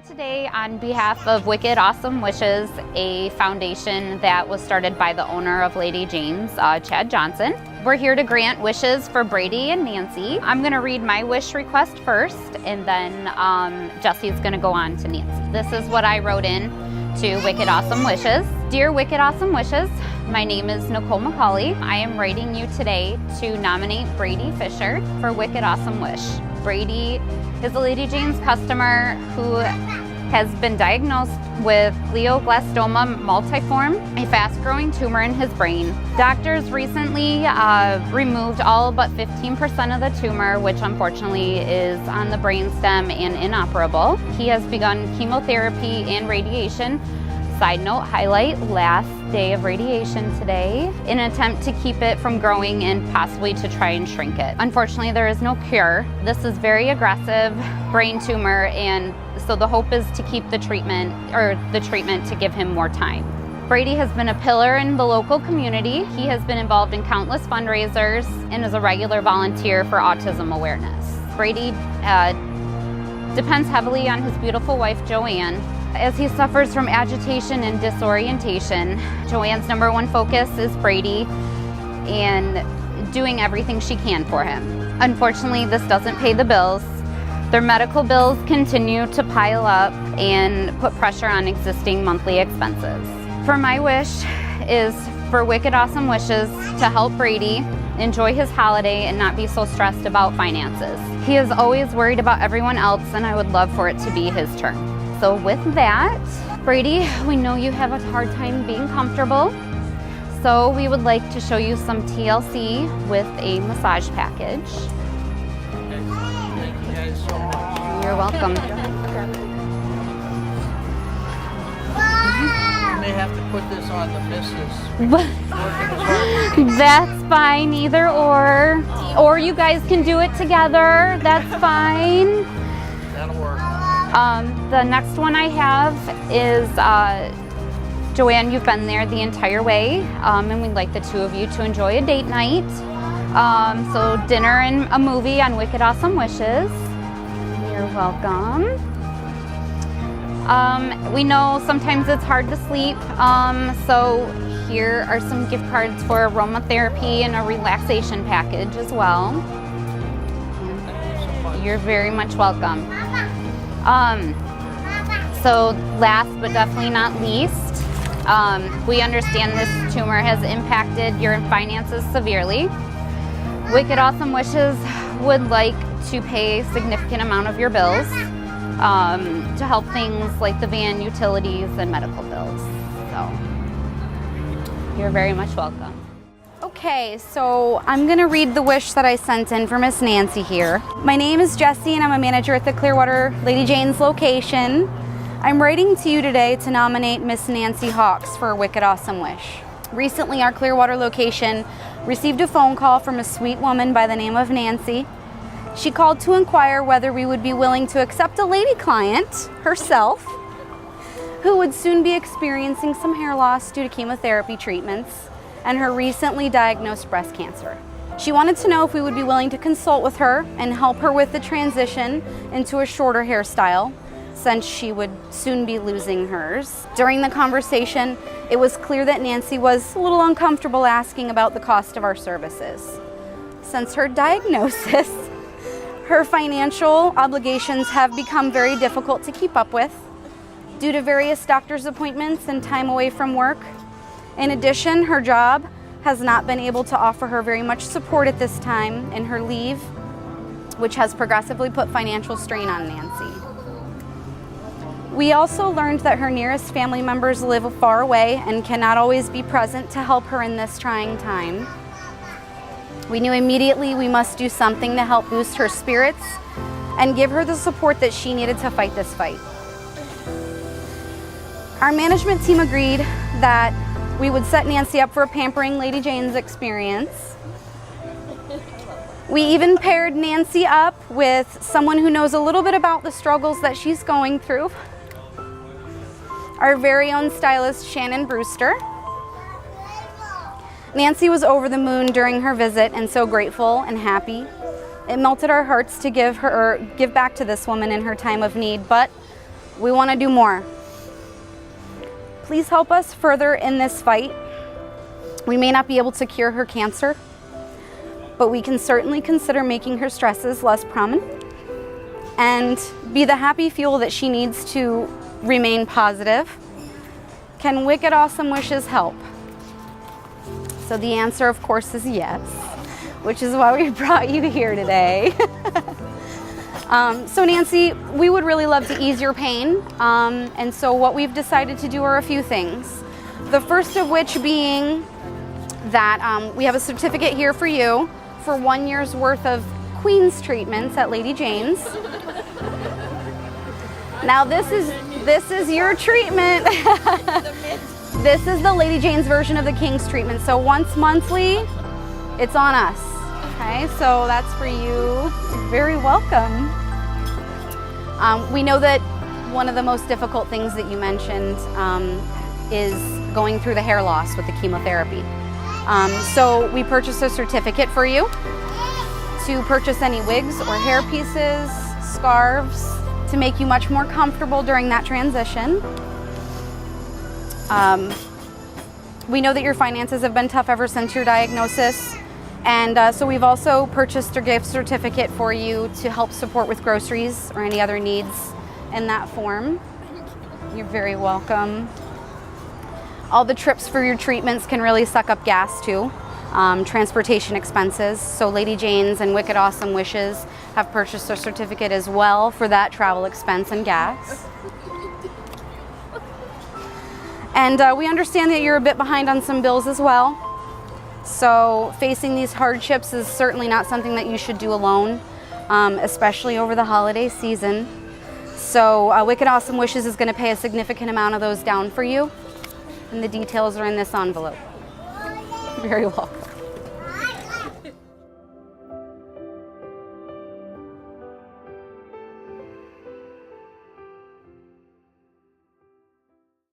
today on behalf of Wicked Awesome Wishes, a foundation that was started by the owner of Lady Jane's, Chad Johnson. We're here to grant wishes for Brady and Nancy. I'm going to read my wish request first, and then Jesse's going to go on to Nancy. This is what I wrote in to Wicked Awesome Wishes. Dear Wicked Awesome Wishes, my name is Nicole McCauley. I am writing you today to nominate Brady Fisher for Wicked Awesome Wish. Brady is a Lady Jane's customer who has been diagnosed with glioblastoma multiforme, a fast-growing tumor in his brain. Doctors recently removed all but 15% of the tumor, which unfortunately is on the brainstem and inoperable. He has begun chemotherapy and radiation. Side note, highlight, last day of radiation today, in an attempt to keep it from growing and possibly to try and shrink it. Unfortunately, there is no cure. This is very aggressive brain tumor, and so the hope is to keep the treatment to give him more time. Brady has been a pillar in the local community. He has been involved in countless fundraisers and is a regular volunteer for autism awareness. Brady depends heavily on his beautiful wife, Joanne, as he suffers from agitation and disorientation. Joanne's #1 focus is Brady and doing everything she can for him. Unfortunately, this doesn't pay the bills. Their medical bills continue to pile up and put pressure on existing monthly expenses. For my wish is for Wicked Awesome Wishes to help Brady enjoy his holiday and not be so stressed about finances. He is always worried about everyone else, and I would love for it to be his turn. So with that, Brady, we know you have a hard time being comfortable, so we would like to show you some TLC with a massage package. Thank you guys so much. You're welcome. You may have to put this on the missus. That's fine, either or you guys can do it together. That's fine. That'll work. The next one I have is Joanne. You've been there the entire way, and we'd like the two of you to enjoy a date night. So dinner and a movie on Wicked Awesome Wishes. You're welcome. We know sometimes it's hard to sleep, so here are some gift cards for aromatherapy and a relaxation package as well. You're very much welcome. So last but definitely not least, we understand this tumor has impacted your finances severely. Wicked Awesome Wishes would like to pay a significant amount of your bills to help things like the van, utilities, and medical bills. So you're very much welcome. Okay, so I'm going to read the wish that I sent in for Miss Nancy here. My name is Jessie, and I'm a manager at the Clearwater Lady Jane's location. I'm writing to you today to nominate Miss Nancy Hawks for a Wicked Awesome Wish. Recently, our Clearwater location received a phone call from a sweet woman by the name of Nancy. She called to inquire whether we would be willing to accept a lady client, herself, who would soon be experiencing some hair loss due to chemotherapy treatments and her recently diagnosed breast cancer. She wanted to know if we would be willing to consult with her and help her with the transition into a shorter hairstyle, since she would soon be losing hers. During the conversation, it was clear that Nancy was a little uncomfortable asking about the cost of our services. Since her diagnosis, her financial obligations have become very difficult to keep up with due to various doctor's appointments and time away from work. In addition, her job has not been able to offer her very much support at this time in her leave, which has progressively put financial strain on Nancy. We also learned that her nearest family members live far away and cannot always be present to help her in this trying time. We knew immediately we must do something to help boost her spirits and give her the support that she needed to fight this fight. Our management team agreed that we would set Nancy up for a pampering Lady Jane's experience. We even paired Nancy up with someone who knows a little bit about the struggles that she's going through. Our very own stylist, Shannon Brewster. Nancy was over the moon during her visit and so grateful and happy. It melted our hearts to give back to this woman in her time of need, but We want to do more. Please help us further in this fight. We may not be able to cure her cancer, but we can certainly consider making her stresses less prominent and be the happy fuel that she needs to remain positive. Can Wicked Awesome Wishes help? So the answer, of course, is yes, which is why we brought you here today. So Nancy, we would really love to ease your pain, and so what we've decided to do are a few things. The first of which being that we have a certificate here for you for 1 year's worth of Queen's treatments at Lady Jane's. Now this is your treatment. This is the Lady Jane's version of the King's treatment. So once monthly, it's on us. Okay, so that's for you. You're very welcome. We know that one of the most difficult things that you mentioned is going through the hair loss with the chemotherapy. So we purchased a certificate for you to purchase any wigs or hair pieces, scarves, to make you much more comfortable during that transition. We know that your finances have been tough ever since your diagnosis, and so we've also purchased a gift certificate for you to help support with groceries or any other needs in that form. You're very welcome. All the trips for your treatments can really suck up gas too. Transportation expenses. So Lady Jane's and Wicked Awesome Wishes have purchased a certificate as well for that travel expense and gas. And we understand that you're a bit behind on some bills as well. So facing these hardships is certainly not something that you should do alone, especially over the holiday season. So Wicked Awesome Wishes is going to pay a significant amount of those down for you. And the details are in this envelope. You're very welcome.